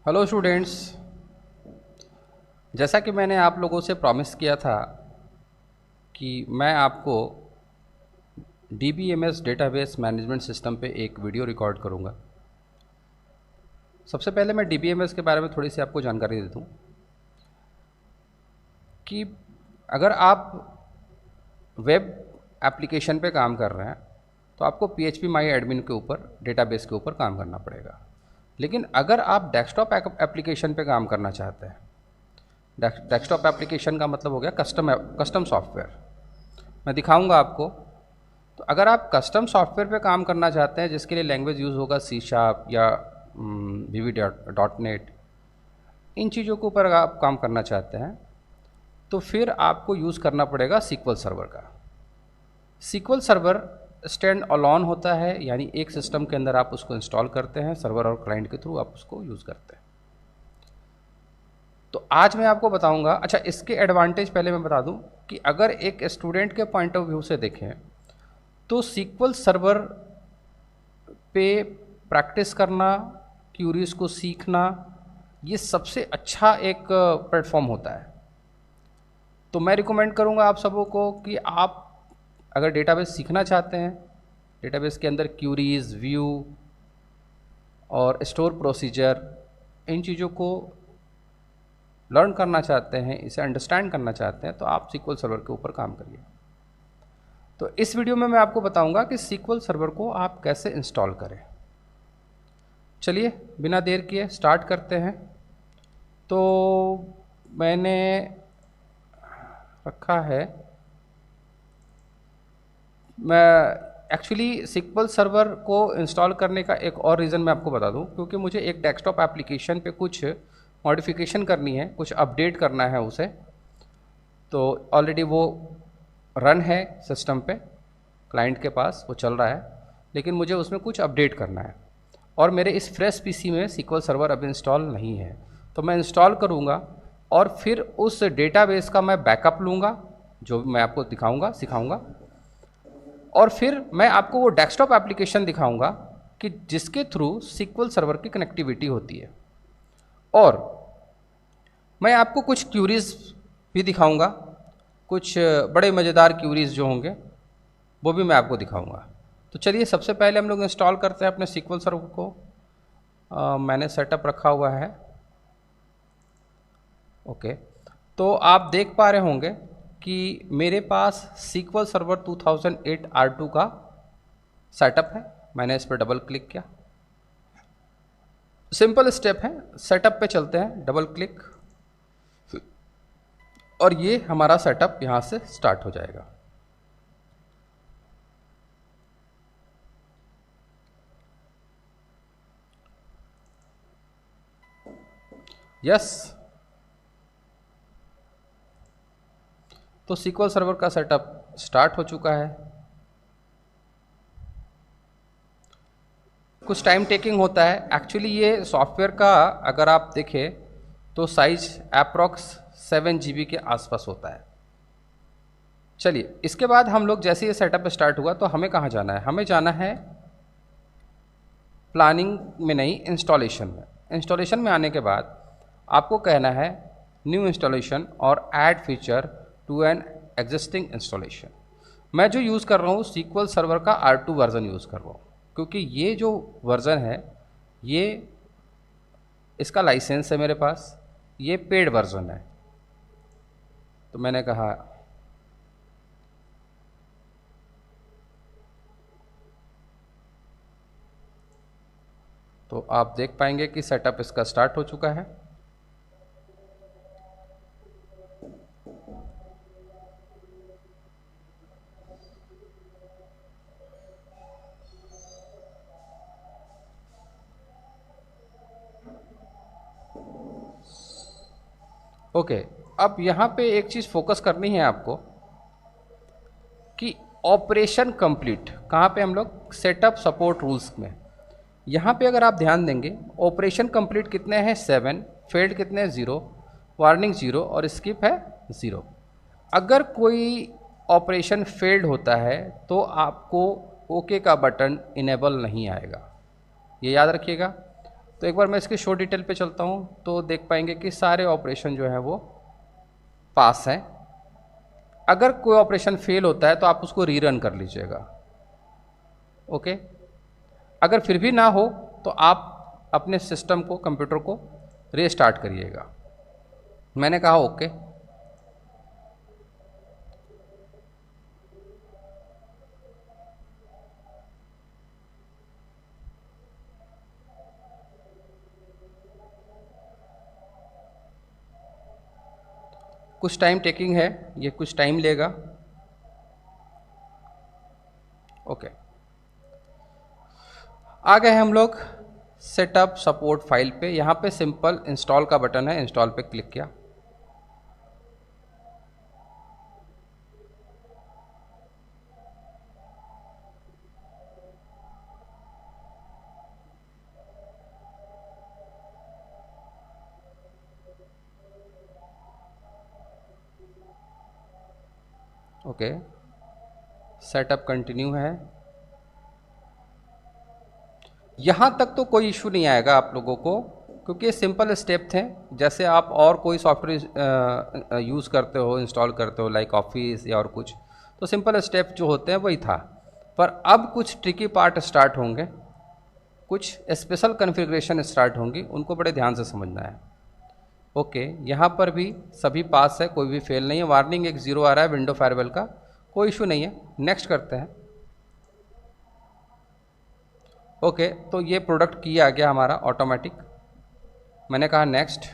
Hello students. जैसा कि मैंने आप लोगों से प्रॉमिस किया था कि मैं आपको DBMS डेटाबेस मैनेजमेंट सिस्टम पे एक वीडियो रिकॉर्ड करूँगा। सबसे पहले मैं DBMS के बारे में थोड़ी सी आपको जानकारी दे दूँ कि अगर आप वेब एप्लीकेशन पे काम कर रहे हैं तो आपको PHP माई एडमिन के ऊपर डेटाबेस के ऊपर काम करना पड़ेगा। लेकिन अगर आप डेस्कटॉप एप्लीकेशन पे काम करना चाहते हैं, डेस्कटॉप एप्लीकेशन का मतलब हो गया कस्टम सॉफ्टवेयर। मैं दिखाऊंगा आपको। तो अगर आप कस्टम सॉफ्टवेयर पे काम करना चाहते हैं जिसके लिए लैंग्वेज यूज़ होगा C# या VB.NET, इन चीज़ों के ऊपर अगर आप काम करना चाहते हैं तो फिर आपको यूज़ करना पड़ेगा SQL सर्वर का। SQL सर्वर स्टैंड अलोन होता है, यानी एक सिस्टम के अंदर आप उसको इंस्टॉल करते हैं, सर्वर और क्लाइंट के थ्रू आप उसको यूज़ करते हैं। तो आज मैं आपको बताऊंगा। अच्छा, इसके एडवांटेज पहले मैं बता दूं कि अगर एक स्टूडेंट के पॉइंट ऑफ व्यू से देखें तो SQL सर्वर पे प्रैक्टिस करना, क्यूरीज को सीखना, ये सबसे अच्छा एक प्लेटफॉर्म होता है। तो मैं रिकमेंड करूंगा आप सबों को कि आप अगर डेटाबेस सीखना चाहते हैं, डेटाबेस के अंदर क्यूरीज, व्यू और स्टोर प्रोसीजर, इन चीज़ों को लर्न करना चाहते हैं, इसे अंडरस्टैंड करना चाहते हैं, तो आप SQL सर्वर के ऊपर काम करिए। तो इस वीडियो में मैं आपको बताऊंगा कि SQL सर्वर को आप कैसे इंस्टॉल करें। चलिए बिना देर किए स्टार्ट करते हैं। तो मैंने रखा है, मैं एक्चुअली SQL सर्वर को इंस्टॉल करने का एक और रीज़न मैं आपको बता दूं, क्योंकि मुझे एक डेस्कटॉप एप्लीकेशन पे कुछ मॉडिफिकेशन करनी है, कुछ अपडेट करना है उसे। तो ऑलरेडी वो रन है सिस्टम पे, क्लाइंट के पास वो चल रहा है, लेकिन मुझे उसमें कुछ अपडेट करना है और मेरे इस फ्रेश पीसी में SQL सर्वर अभी इंस्टॉल नहीं है। तो मैं इंस्टॉल करूँगा और फिर उस डेटाबेस का मैं बैकअप लूँगा, जो मैं आपको दिखाऊँगा, सिखाऊँगा, और फिर मैं आपको वो डेस्कटॉप एप्लीकेशन दिखाऊँगा कि जिसके थ्रू SQL सर्वर की कनेक्टिविटी होती है। और मैं आपको कुछ क्यूरीज भी दिखाऊंगा, कुछ बड़े मज़ेदार क्यूरीज जो होंगे वो भी मैं आपको दिखाऊंगा। तो चलिए सबसे पहले हम लोग इंस्टॉल करते हैं अपने SQL सर्वर को। मैंने सेटअप रखा हुआ है। ओके, तो आप देख पा रहे होंगे कि मेरे पास SQL सर्वर 2008 R2 का सेटअप है। मैंने इस पर डबल क्लिक किया। सिंपल स्टेप है, सेटअप पे चलते हैं, डबल क्लिक, और ये हमारा सेटअप यहाँ से स्टार्ट हो जाएगा। यस, तो SQL सर्वर का सेटअप स्टार्ट हो चुका है। कुछ टाइम टेकिंग होता है। एक्चुअली ये सॉफ्टवेयर का अगर आप देखें तो साइज अप्रॉक्स 7 GB के आसपास होता है। चलिए, इसके बाद हम लोग जैसे ये सेटअप स्टार्ट हुआ तो हमें कहाँ जाना है? हमें जाना है प्लानिंग में नहीं, इंस्टॉलेशन में। इंस्टॉलेशन में आने के बाद आपको कहना है न्यू इंस्टॉलेशन और add feature to an existing installation. मैं जो यूज़ कर रहा हूँ SQL सर्वर का R2 वर्जन यूज़ कर रहा हूँ, क्योंकि ये जो वर्जन है ये इसका लाइसेंस है मेरे पास, ये पेड वर्जन है। तो मैंने कहा तो आप देख पाएंगे कि सेटअप इसका स्टार्ट हो चुका है। ओके, अब यहाँ पे एक चीज़ फोकस करनी है आपको कि ऑपरेशन कंप्लीट कहाँ पे, हम लोग सेटअप सपोर्ट रूल्स में। यहाँ पे अगर आप ध्यान देंगे ऑपरेशन कंप्लीट कितने हैं? 7, फेल्ड कितने हैं? 0, वार्निंग 0 और स्किप है 0। अगर कोई ऑपरेशन फेल्ड होता है तो आपको ओके का बटन इनेबल नहीं आएगा, ये याद रखिएगा। तो एक बार मैं इसके शो डिटेल पे चलता हूँ तो देख पाएंगे कि सारे ऑपरेशन जो है वो पास हैं। अगर कोई ऑपरेशन फेल होता है तो आप उसको रीरन कर लीजिएगा। ओके, अगर फिर भी ना हो तो आप अपने सिस्टम को, कंप्यूटर को रीस्टार्ट करिएगा। मैंने कहा ओके। कुछ टाइम टेकिंग है, ये कुछ टाइम लेगा। ओके, आ गए हम लोग सेटअप सपोर्ट फाइल पे। यहाँ पे सिंपल इंस्टॉल का बटन है, इंस्टॉल पे क्लिक किया। ओके, सेटअप कंटिन्यू है। यहाँ तक तो कोई इशू नहीं आएगा आप लोगों को, क्योंकि ये सिंपल स्टेप थे। जैसे आप और कोई सॉफ्टवेयर यूज़ करते हो, इंस्टॉल करते हो, लाइक ऑफिस या और कुछ, तो सिंपल स्टेप जो होते हैं वही था। पर अब कुछ ट्रिकी पार्ट स्टार्ट होंगे, कुछ स्पेशल कॉन्फ़िगरेशन स्टार्ट होंगी, उनको बड़े ध्यान से समझना है। ओके, यहाँ पर भी सभी पास है, कोई भी फेल नहीं है। वार्निंग एक 0 आ रहा है विंडो फायरवेल का, कोई इशू नहीं है। नेक्स्ट करते हैं। ओके, तो ये प्रोडक्ट की आ गया हमारा ऑटोमेटिक। मैंने कहा नेक्स्ट।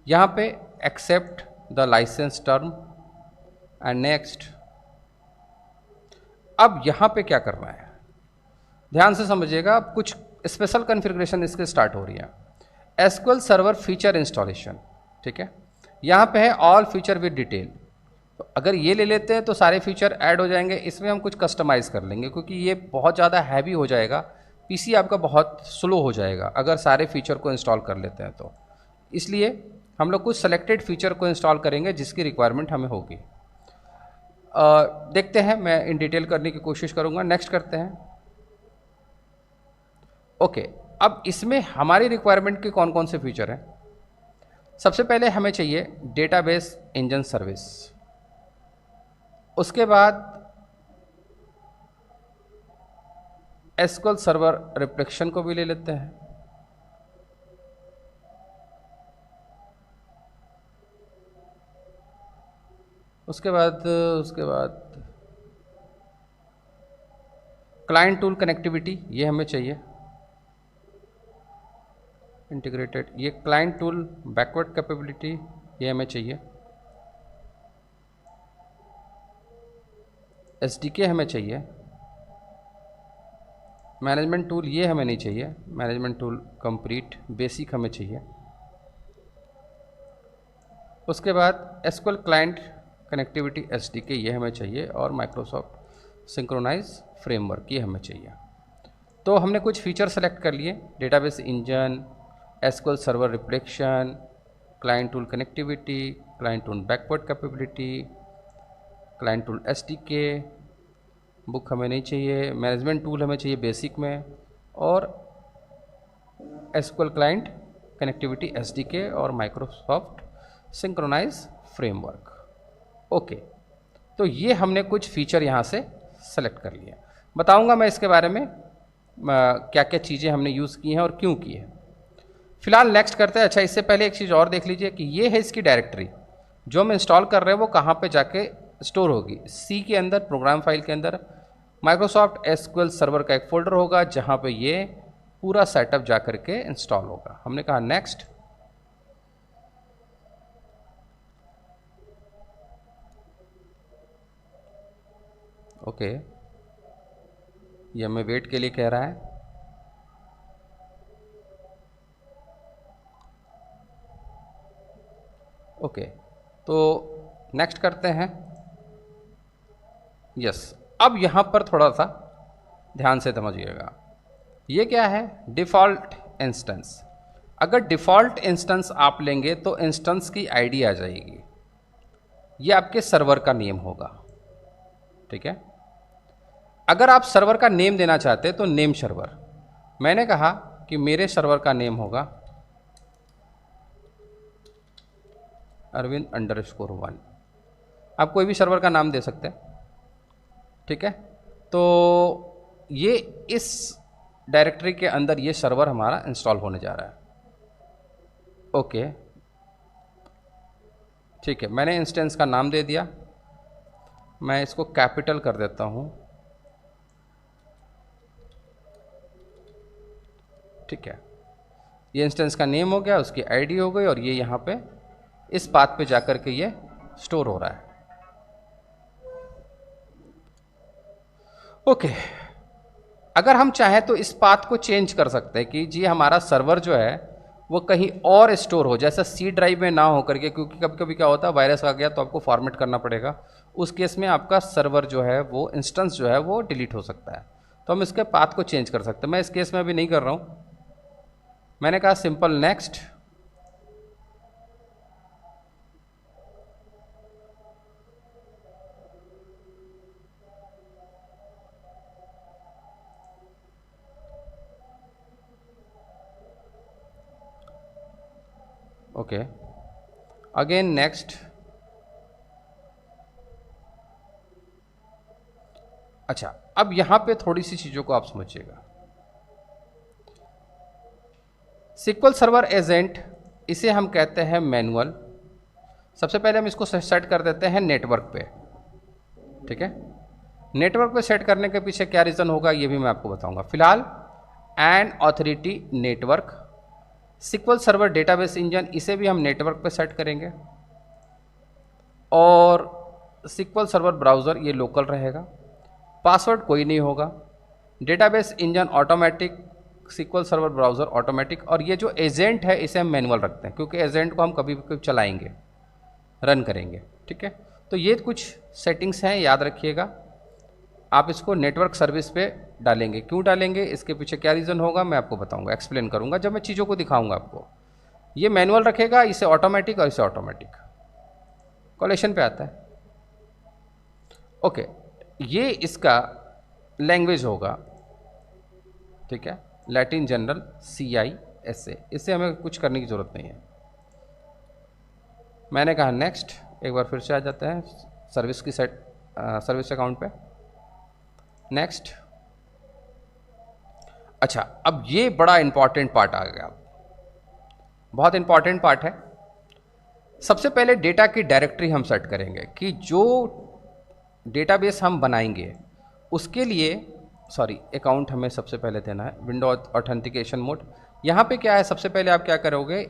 यहाँ पे accept the licence term and next. अब यहाँ पे क्या करना है, ध्यान से समझिएगा। अब कुछ स्पेशल कॉन्फ़िगरेशन इसके स्टार्ट हो रही है। एसक्यूएल सर्वर फीचर इंस्टॉलेशन, ठीक है। यहाँ पे है ऑल फीचर विद डिटेल। तो अगर ये ले लेते हैं तो सारे फीचर ऐड हो जाएंगे। इसमें हम कुछ कस्टमाइज़ कर लेंगे, क्योंकि ये बहुत ज़्यादा हैवी हो जाएगा, पीसी आपका बहुत स्लो हो जाएगा अगर सारे फीचर को इंस्टॉल कर लेते हैं तो। इसलिए हम लोग कुछ सेलेक्टेड फीचर को इंस्टॉल करेंगे जिसकी रिक्वायरमेंट हमें होगी। देखते हैं, मैं इन डिटेल करने की कोशिश करूँगा। नेक्स्ट करते हैं। ओके, अब इसमें हमारी रिक्वायरमेंट के कौन कौन से फीचर हैं। सबसे पहले हमें चाहिए डेटाबेस इंजन सर्विस। उसके बाद एसक्यूएल सर्वर रिफ्लेक्शन को भी ले लेते हैं। उसके बाद क्लाइंट टूल कनेक्टिविटी, ये हमें चाहिए इंटीग्रेटेड। ये क्लाइंट टूल बैकवर्ड कैपेबिलिटी, ये हमें चाहिए। एसडीके हमें चाहिए। मैनेजमेंट टूल ये हमें नहीं चाहिए। मैनेजमेंट टूल कंप्लीट बेसिक हमें चाहिए। उसके बाद एसक्यूएल क्लाइंट कनेक्टिविटी एसडीके, ये हमें चाहिए। और माइक्रोसॉफ्ट सिंक्रोनाइज फ्रेमवर्क, ये हमें चाहिए। तो हमने कुछ फीचर सेलेक्ट कर लिए, database engine, SQL server reflection, client tool connectivity, client tool backward capability, client tool SDK, book हमें नहीं चाहिए। मैनेजमेंट टूल हमें चाहिए बेसिक में, और एसक्यूएल क्लाइंट कनेक्टिविटी एसडीके और माइक्रोसॉफ्ट सिंक्रोनाइज फ्रेमवर्क। ओके, तो ये हमने कुछ फीचर यहाँ से सेलेक्ट कर लिए। बताऊँगा मैं इसके बारे में क्या क्या चीज़ें हमने यूज़ की हैं और क्यों की है। फिलहाल नेक्स्ट करते हैं। अच्छा, इससे पहले एक चीज़ और देख लीजिए कि ये है इसकी डायरेक्टरी। जो हम इंस्टॉल कर रहे हैं वो कहाँ पे जाके स्टोर होगी। सी के अंदर, प्रोग्राम फाइल के अंदर माइक्रोसॉफ्ट एसक्यूएल सर्वर का एक फोल्डर होगा जहाँ पे ये पूरा सेटअप जा कर के इंस्टॉल होगा। हमने कहा नेक्स्ट। ओके, ये हमें वेट के लिए कह रहा है। ओके, तो नेक्स्ट करते हैं। यस, अब यहाँ पर थोड़ा सा ध्यान से समझिएगा। ये क्या है, डिफ़ॉल्ट इंस्टेंस। अगर डिफ़ॉल्ट इंस्टेंस आप लेंगे तो इंस्टेंस की आईडी आ जाएगी, ये आपके सर्वर का नेम होगा, ठीक है। अगर आप सर्वर का नेम देना चाहते हैं तो नेम सर्वर, मैंने कहा कि मेरे सर्वर का नेम होगा Arvind_1। आप कोई भी सर्वर का नाम दे सकते हैं, ठीक है। तो ये इस डायरेक्टरी के अंदर ये सर्वर हमारा इंस्टॉल होने जा रहा है। ओके, ठीक है, मैंने इंस्टेंस का नाम दे दिया। मैं इसको कैपिटल कर देता हूँ, ठीक है। ये इंस्टेंस का नेम हो गया, उसकी आईडी हो गई, और ये यहाँ पे इस पाथ पे जाकर के ये स्टोर हो रहा है। ओके, अगर हम चाहें तो इस पाथ को चेंज कर सकते हैं कि जी हमारा सर्वर जो है वो कहीं और स्टोर हो, जैसा सी ड्राइव में ना हो करके, क्योंकि कभी कभी क्या होता है वायरस आ गया तो आपको फॉर्मेट करना पड़ेगा। उस केस में आपका सर्वर जो है वो इंस्टेंस जो है वो डिलीट हो सकता है। तो हम इसके पाथ को चेंज कर सकते हैं। मैं इस केस में अभी नहीं कर रहा हूँ। मैंने कहा simple next. Okay, again next. अच्छा, अब यहां पे थोड़ी सी चीजों को आप समझिएगा। सिक्वल सर्वर एजेंट, इसे हम कहते हैं मैनुअल। सबसे पहले हम इसको सेट कर देते हैं नेटवर्क पे, ठीक है। नेटवर्क पे सेट करने के पीछे क्या रीज़न होगा ये भी मैं आपको बताऊंगा। फिलहाल and authority network, SQL server database engine, इसे भी हम नेटवर्क पे सेट करेंगे। और सिक्वल सर्वर ब्राउज़र ये लोकल रहेगा, पासवर्ड कोई नहीं होगा। Database engine automatic, SQL server browser automatic. और ये जो एजेंट है इसे हम मैनुअल रखते हैं, क्योंकि एजेंट को हम कभी भी चलाएंगे, रन करेंगे, ठीक है। तो ये कुछ सेटिंग्स हैं, याद रखिएगा। आप इसको नेटवर्क सर्विस पे डालेंगे। क्यों डालेंगे, इसके पीछे क्या रीज़न होगा मैं आपको बताऊंगा, एक्सप्लेन करूंगा जब मैं चीज़ों को दिखाऊंगा आपको। ये मैनुअल रखेगा, इसे ऑटोमेटिक और इसे ऑटोमेटिक। कॉलेशन पे आता है। ओके, ये इसका लैंग्वेज होगा, ठीक है, लैटिन जनरल CISA। इससे हमें कुछ करने की ज़रूरत नहीं है। मैंने कहा नेक्स्ट। एक बार फिर से आ जाते हैं सर्विस की सर्विस अकाउंट पे। नेक्स्ट। अच्छा, अब ये बड़ा इंपॉर्टेंट पार्ट आ गया, बहुत इंपॉर्टेंट पार्ट है। सबसे पहले डेटा की डायरेक्टरी हम सेट करेंगे कि जो डेटाबेस हम बनाएंगे उसके लिए, सॉरी, अकाउंट हमें सबसे पहले देना है। विंडो ऑथेंटिकेशन मोड, यहाँ पे क्या है, सबसे पहले आप क्या करोगे,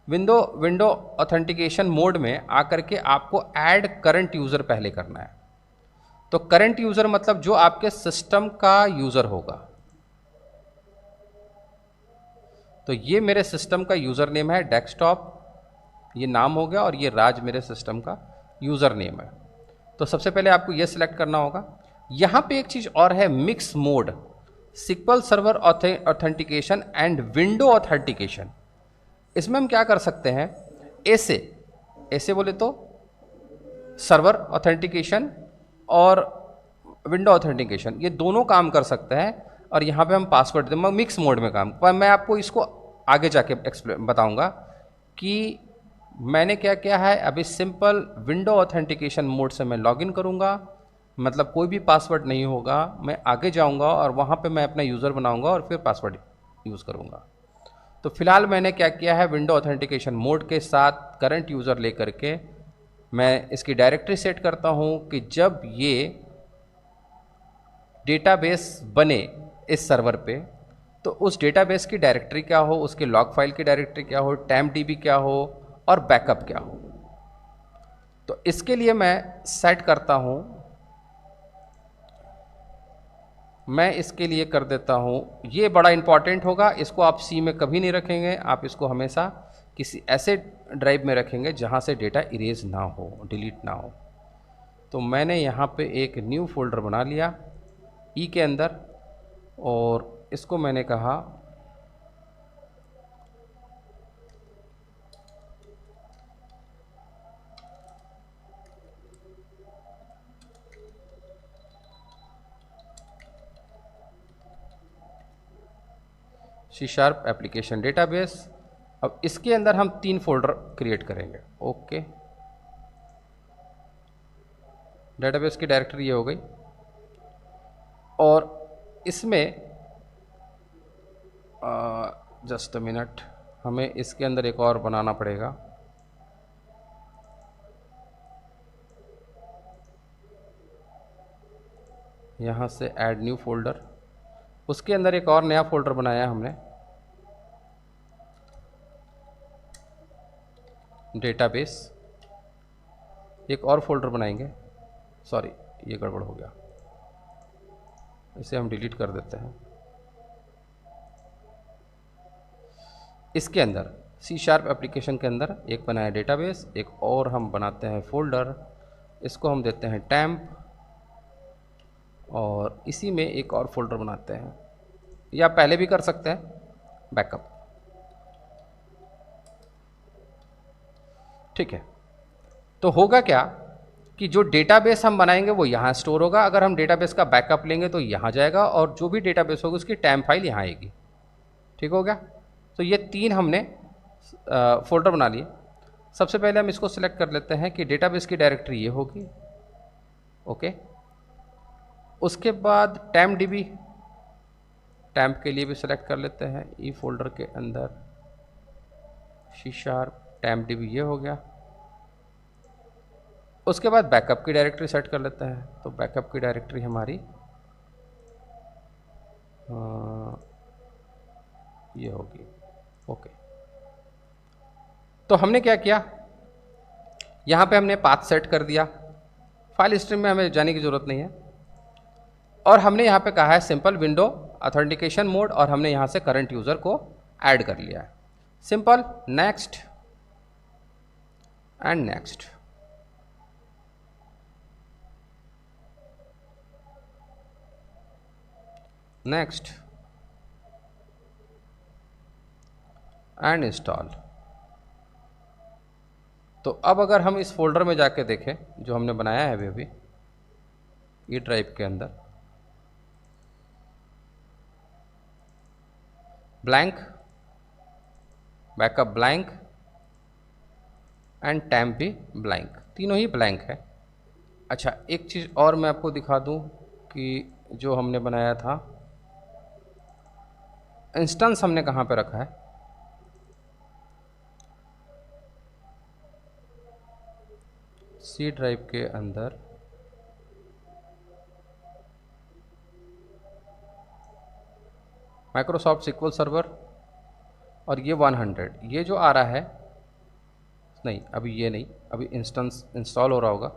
विंडो ऑथेंटिकेशन मोड में आकर के आपको ऐड करंट यूज़र पहले करना है। तो करंट यूज़र मतलब जो आपके सिस्टम का यूज़र होगा। तो ये मेरे सिस्टम का यूज़र नेम है, डेस्कटॉप ये नाम हो गया, और ये राज मेरे सिस्टम का यूज़र नेम है। तो सबसे पहले आपको ये सिलेक्ट करना होगा। यहाँ पे एक चीज़ और है, mix mode, SQL server authentication and window authentication. इसमें हम क्या कर सकते हैं, ऐसे बोले तो सर्वर ऑथेंटिकेशन और विंडो ऑथेंटिकेशन, ये दोनों काम कर सकते हैं। और यहाँ पे हम पासवर्ड मिक्स मोड में काम, पर मैं आपको इसको आगे जाके एक्सप्लेन बताऊंगा कि मैंने क्या किया है। अभी सिंपल विंडो ऑथेंटिकेशन मोड से मैं लॉगिन करूँगा, मतलब कोई भी पासवर्ड नहीं होगा। मैं आगे जाऊँगा और वहाँ पे मैं अपना यूज़र बनाऊँगा और फिर पासवर्ड यूज़ करूँगा। तो फिलहाल मैंने क्या किया है, विंडो ऑथेंटिकेशन मोड के साथ करंट यूज़र लेकर के मैं इसकी डायरेक्टरी सेट करता हूँ कि जब ये डेटाबेस बने इस सर्वर पे तो उस डेटाबेस की डायरेक्टरी क्या हो, उसके लॉग फाइल की डायरेक्टरी क्या हो, TempDB क्या हो और बैकअप क्या हो। तो इसके लिए मैं सेट करता हूं, मैं इसके लिए कर देता हूं, ये बड़ा इंपॉर्टेंट होगा। इसको आप C में कभी नहीं रखेंगे, आप इसको हमेशा किसी ऐसे ड्राइव में रखेंगे जहां से डेटा इरेज ना हो, डिलीट ना हो। तो मैंने यहाँ पे एक न्यू फोल्डर बना लिया E के अंदर, और इसको मैंने कहा सी शार्प एप्लीकेशन डेटाबेस। अब इसके अंदर हम 3 फोल्डर क्रिएट करेंगे। ओके, डेटाबेस की डायरेक्टरी ये हो गई, और इसमें जस्ट अ मिनट, हमें इसके अंदर एक और बनाना पड़ेगा। यहाँ से ऐड न्यू फोल्डर, उसके अंदर एक और नया फोल्डर बनाया हमने, डेटाबेस। एक और फोल्डर बनाएंगे, सॉरी ये गड़बड़ हो गया, इसे हम डिलीट कर देते हैं। इसके अंदर सी शार्प एप्लीकेशन के अंदर एक बनाया डेटाबेस, एक और हम बनाते हैं फोल्डर, इसको हम देते हैं टैम्प, और इसी में एक और फोल्डर बनाते हैं, या पहले भी कर सकते हैं बैकअप। ठीक है, तो होगा क्या कि जो डेटाबेस हम बनाएंगे वो यहाँ स्टोर होगा, अगर हम डेटाबेस का बैकअप लेंगे तो यहाँ जाएगा, और जो भी डेटाबेस होगी उसकी टैम्प फाइल यहाँ आएगी। ठीक हो गया, तो ये 3 हमने फोल्डर बना लिए। सबसे पहले हम इसको सिलेक्ट कर लेते हैं कि डेटाबेस की डायरेक्टरी ये होगी। ओके, उसके बाद टैम्प डीबी, टैम्प के लिए भी सिलेक्ट कर लेते हैं, ई फोल्डर के अंदर सी शार्प टैम्प डीबी ये हो गया। उसके बाद बैकअप की डायरेक्टरी सेट कर लेते हैं, तो बैकअप की डायरेक्टरी हमारी ये होगी। ओके, तो हमने क्या किया, यहाँ पे हमने पाथ सेट कर दिया, फाइल स्ट्रीम में हमें जाने की ज़रूरत नहीं है, और हमने यहाँ पे कहा है सिंपल विंडो ऑथेंटिकेशन मोड, और हमने यहाँ से करंट यूज़र को ऐड कर लिया है। Simple, next and next. Next and install. तो अब अगर हम इस फोल्डर में जाके देखें जो हमने बनाया है अभी ई ड्राइव के अंदर, blank, backup blank and temp भी ब्लैंक, तीनों ही ब्लैंक है। अच्छा, एक चीज़ और मैं आपको दिखा दूं कि जो हमने बनाया था इंस्टेंस हमने कहाँ पे रखा है। सी ड्राइव के अंदर माइक्रोसॉफ्ट सिक्वल सर्वर, और ये 100, ये जो आ रहा है, नहीं अभी ये नहीं, अभी इंस्टेंस इंस्टॉल हो रहा होगा,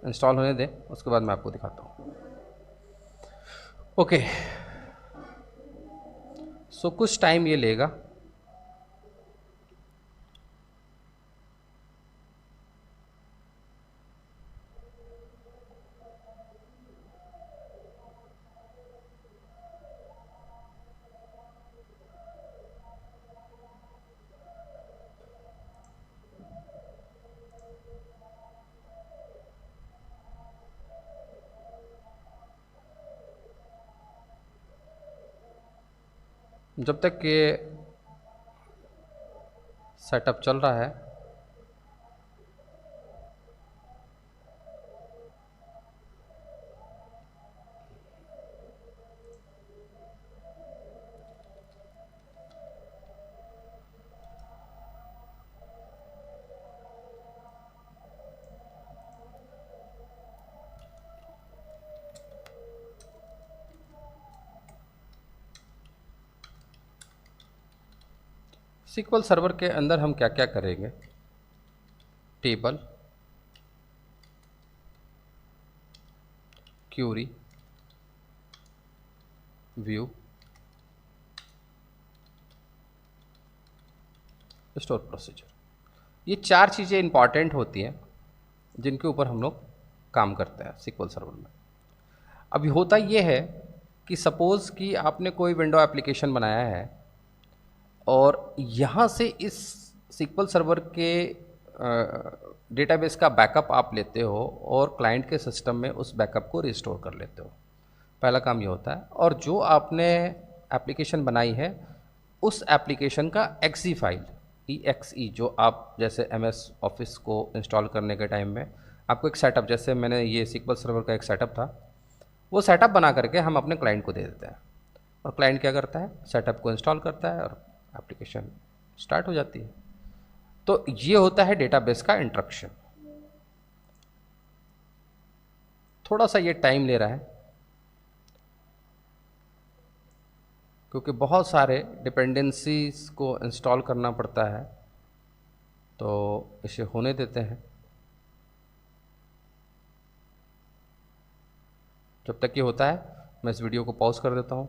इंस्टॉल होने दें, उसके बाद मैं आपको दिखाता हूँ। ओके, सो कुछ टाइम ये लेगा। जब तक ये सेटअप चल रहा है, सिक्वल सर्वर के अंदर हम क्या क्या करेंगे, table, query, view, store procedure, ये 4 चीज़ें इंपॉर्टेंट होती हैं जिनके ऊपर हम लोग काम करते हैं सिक्वल सर्वर में। अभी होता ये है कि सपोज़ कि आपने कोई विंडो एप्लीकेशन बनाया है, और यहाँ से इस सिक्वल सर्वर के डेटाबेस का बैकअप आप लेते हो और क्लाइंट के सिस्टम में उस बैकअप को रिस्टोर कर लेते हो। पहला काम ये होता है। और जो आपने एप्लीकेशन बनाई है उस एप्लीकेशन का एक्सी फाइल, EXE, जो आप जैसे MS ऑफिस को इंस्टॉल करने के टाइम में आपको एक सेटअप, जैसे मैंने ये SQL सर्वर का एक सेटअप था, वो सेटअप बना करके हम अपने क्लाइंट को दे देते हैं, और क्लाइंट क्या करता है, सेटअप को इंस्टॉल करता है और एप्लीकेशन स्टार्ट हो जाती है। तो ये होता है डेटाबेस का इंस्ट्रक्शन। थोड़ा सा ये टाइम ले रहा है क्योंकि बहुत सारे डिपेंडेंसीज को इंस्टॉल करना पड़ता है, तो इसे होने देते हैं। जब तक ये होता है मैं इस वीडियो को पॉज कर देता हूँ।